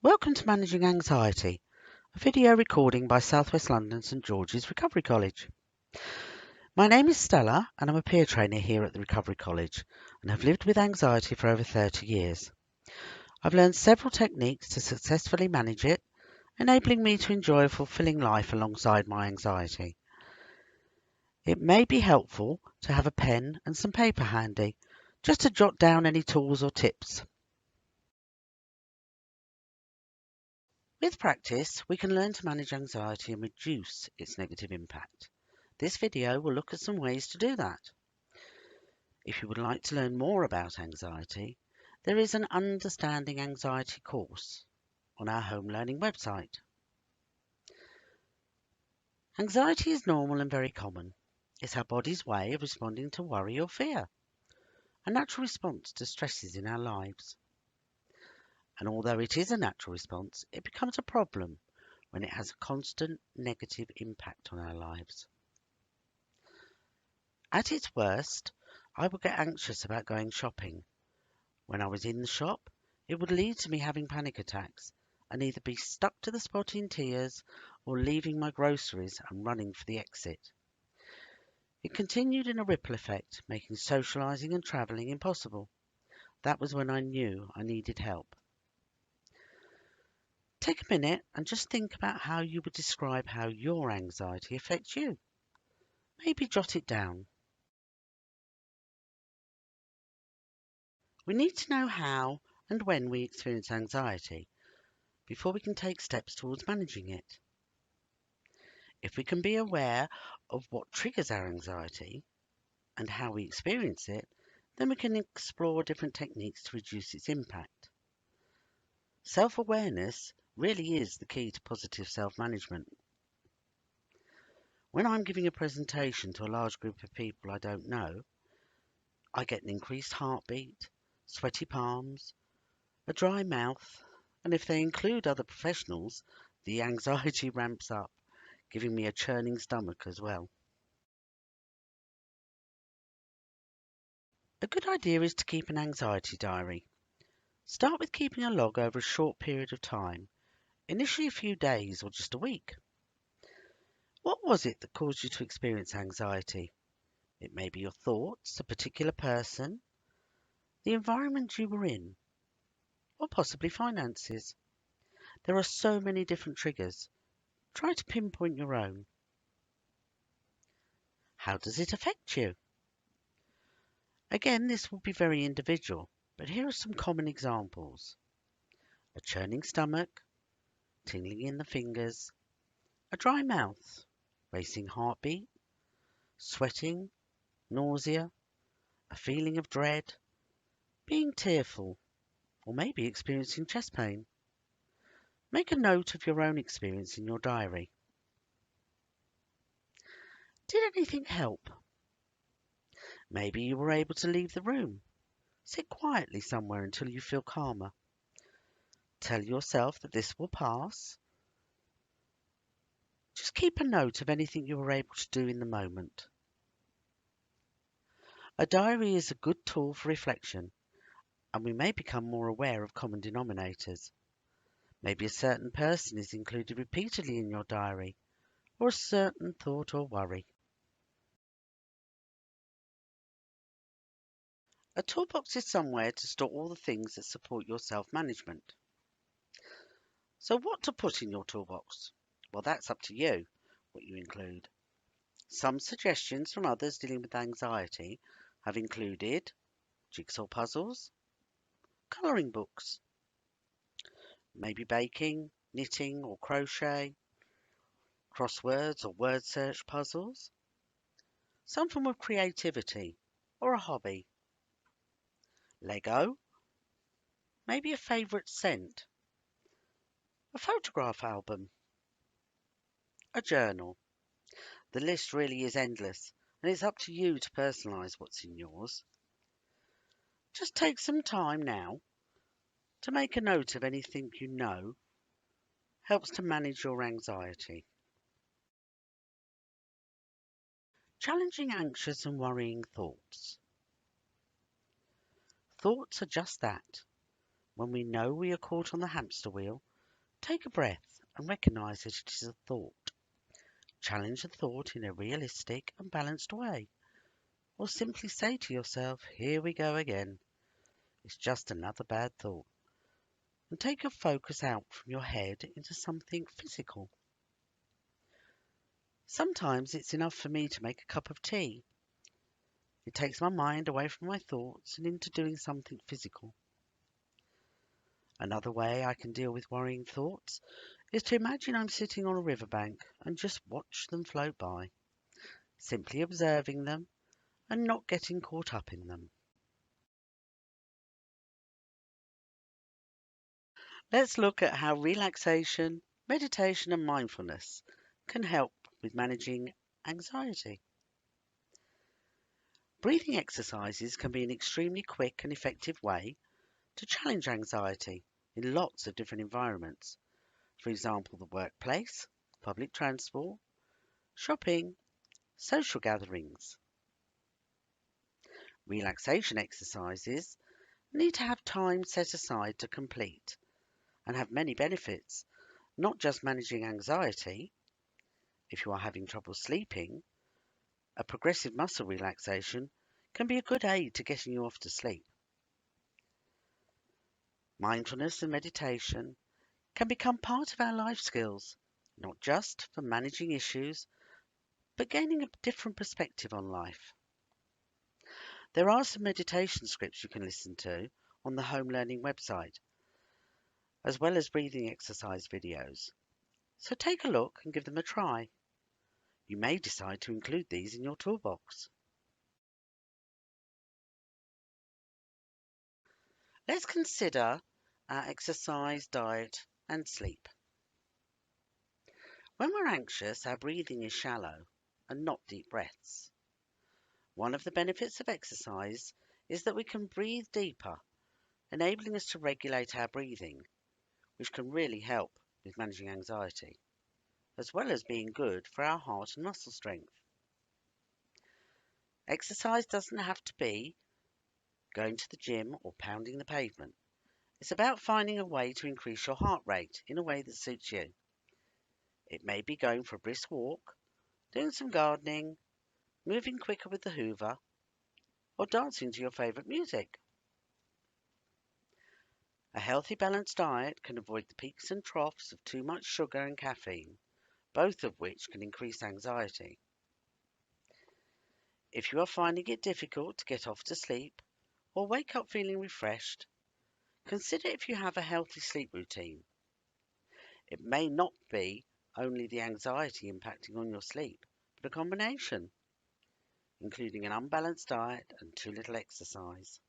Welcome to Managing Anxiety, a video recording by South West London St George's Recovery College. My name is Stella and I'm a peer trainer here at the Recovery College and have lived with anxiety for over 30 years. I've learned several techniques to successfully manage it, enabling me to enjoy a fulfilling life alongside my anxiety. It may be helpful to have a pen and some paper handy, just to jot down any tools or tips. With practice, we can learn to manage anxiety and reduce its negative impact. This video will look at some ways to do that. If you would like to learn more about anxiety, there is an Understanding Anxiety course on our home learning website. Anxiety is normal and very common. It's our body's way of responding to worry or fear, a natural response to stresses in our lives. And although it is a natural response, it becomes a problem when it has a constant negative impact on our lives. At its worst, I would get anxious about going shopping. When I was in the shop, it would lead to me having panic attacks and either be stuck to the spot in tears or leaving my groceries and running for the exit. It continued in a ripple effect, making socialising and travelling impossible. That was when I knew I needed help. Take a minute and just think about how you would describe how your anxiety affects you. Maybe jot it down. We need to know how and when we experience anxiety before we can take steps towards managing it. If we can be aware of what triggers our anxiety and how we experience it, then we can explore different techniques to reduce its impact. Self-awareness really is the key to positive self-management. When I'm giving a presentation to a large group of people I don't know, I get an increased heartbeat, sweaty palms, a dry mouth, and if they include other professionals, the anxiety ramps up, giving me a churning stomach as well. A good idea is to keep an anxiety diary. Start with keeping a log over a short period of time, initially a few days or just a week. What was it that caused you to experience anxiety? It may be your thoughts, a particular person, the environment you were in, or possibly finances. There are so many different triggers. Try to pinpoint your own. How does it affect you? Again, this will be very individual, but here are some common examples. A churning stomach, tingling in the fingers, a dry mouth, racing heartbeat, sweating, nausea, a feeling of dread, being tearful, or maybe experiencing chest pain. Make a note of your own experience in your diary. Did anything help? Maybe you were able to leave the room. Sit quietly somewhere until you feel calmer. Tell yourself that this will pass. Just keep a note of anything you were able to do in the moment. A diary is a good tool for reflection, and we may become more aware of common denominators. Maybe a certain person is included repeatedly in your diary, or a certain thought or worry. A toolbox is somewhere to store all the things that support your self-management. So what to put in your toolbox? Well, that's up to you, what you include. Some suggestions from others dealing with anxiety have included jigsaw puzzles, colouring books, maybe baking, knitting or crochet, crosswords or word search puzzles, some form of creativity or a hobby, Lego, maybe a favourite scent, a photograph album, a journal. The list really is endless, and it's up to you to personalise what's in yours. Just take some time now to make a note of anything you know helps to manage your anxiety. Challenging anxious and worrying thoughts. Thoughts are just that. When we know we are caught on the hamster wheel, Take a breath and recognize that it is a thought. Challenge the thought in a realistic and balanced way, or simply say to yourself, here we go again. It's just another bad thought. And take your focus out from your head into something physical. Sometimes it's enough for me to make a cup of tea. It takes my mind away from my thoughts and into doing something physical. Another way I can deal with worrying thoughts is to imagine I'm sitting on a riverbank and just watch them float by, simply observing them and not getting caught up in them. Let's look at how relaxation, meditation, and mindfulness can help with managing anxiety. Breathing exercises can be an extremely quick and effective way to challenge anxiety in lots of different environments. For example, the workplace, public transport, shopping, social gatherings. Relaxation exercises need to have time set aside to complete and have many benefits, not just managing anxiety. If you are having trouble sleeping, a progressive muscle relaxation can be a good aid to getting you off to sleep. Mindfulness and meditation can become part of our life skills, not just for managing issues, but gaining a different perspective on life. There are some meditation scripts you can listen to on the Home Learning website, as well as breathing exercise videos. So take a look and give them a try. You may decide to include these in your toolbox. Let's consider our exercise, diet, and sleep. When we're anxious, our breathing is shallow and not deep breaths. One of the benefits of exercise is that we can breathe deeper, enabling us to regulate our breathing, which can really help with managing anxiety, as well as being good for our heart and muscle strength. Exercise doesn't have to be going to the gym or pounding the pavement. It's about finding a way to increase your heart rate in a way that suits you. It may be going for a brisk walk, doing some gardening, moving quicker with the hoover, or dancing to your favourite music. A healthy balanced diet can avoid the peaks and troughs of too much sugar and caffeine, both of which can increase anxiety. If you are finding it difficult to get off to sleep or wake up feeling refreshed, consider if you have a healthy sleep routine. It may not be only the anxiety impacting on your sleep, but a combination, including an unbalanced diet and too little exercise.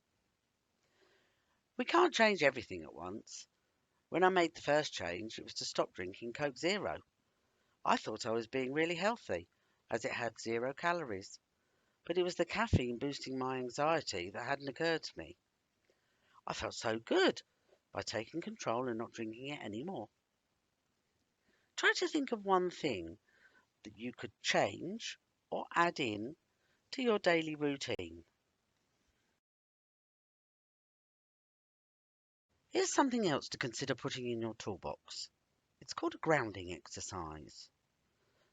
We can't change everything at once. When I made the first change, it was to stop drinking Coke Zero. I thought I was being really healthy, as it had 0 calories, but it was the caffeine boosting my anxiety that hadn't occurred to me. I felt so good by taking control and not drinking it anymore. Try to think of one thing that you could change or add in to your daily routine. Here's something else to consider putting in your toolbox. It's called a grounding exercise.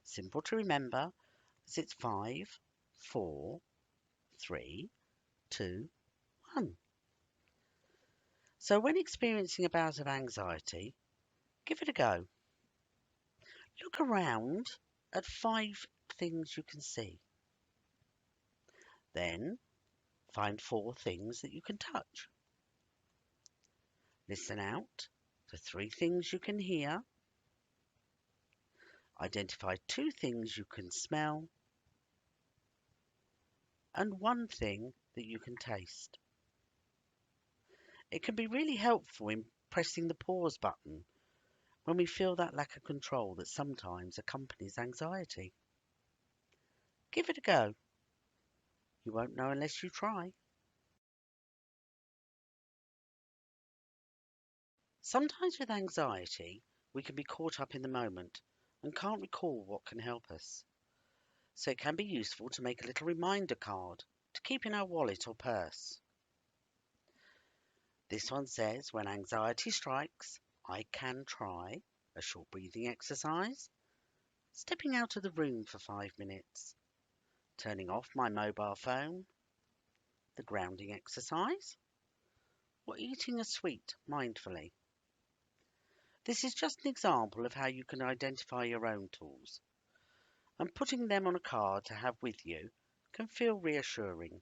Simple to remember as it's 5, 4, 3, 2, 1. So when experiencing a bout of anxiety, give it a go. Look around at 5 things you can see. Then find 4 things that you can touch. Listen out for 3 things you can hear. Identify 2 things you can smell. And 1 thing that you can taste. It can be really helpful in pressing the pause button when we feel that lack of control that sometimes accompanies anxiety. Give it a go. You won't know unless you try. Sometimes with anxiety, we can be caught up in the moment and can't recall what can help us. So it can be useful to make a little reminder card to keep in our wallet or purse. This one says, when anxiety strikes, I can try. a short breathing exercise, stepping out of the room for 5 minutes, turning off my mobile phone, the grounding exercise, or eating a sweet mindfully. This is just an example of how you can identify your own tools, and putting them on a card to have with you can feel reassuring.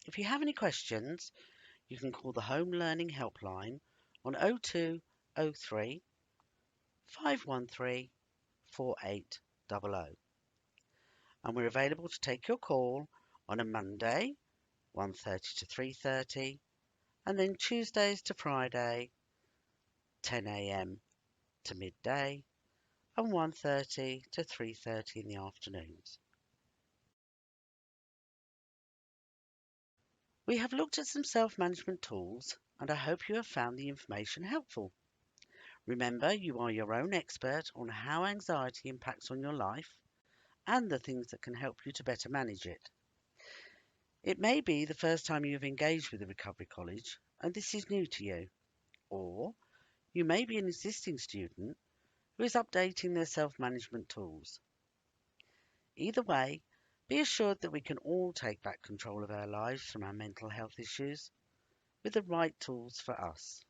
If you have any questions, you can call the Home Learning Helpline on 0203 513 4800, and we're available to take your call on a Monday 1:30 to 3:30, and then Tuesdays to Friday 10 a.m. to midday and 1:30 to 3:30 in the afternoons. We have looked at some self-management tools, and I hope you have found the information helpful. Remember, you are your own expert on how anxiety impacts on your life and the things that can help you to better manage it. It may be the first time you have engaged with a recovery college and this is new to you, or you may be an existing student who is updating their self-management tools. Either way, be assured that we can all take back control of our lives from our mental health issues with the right tools for us.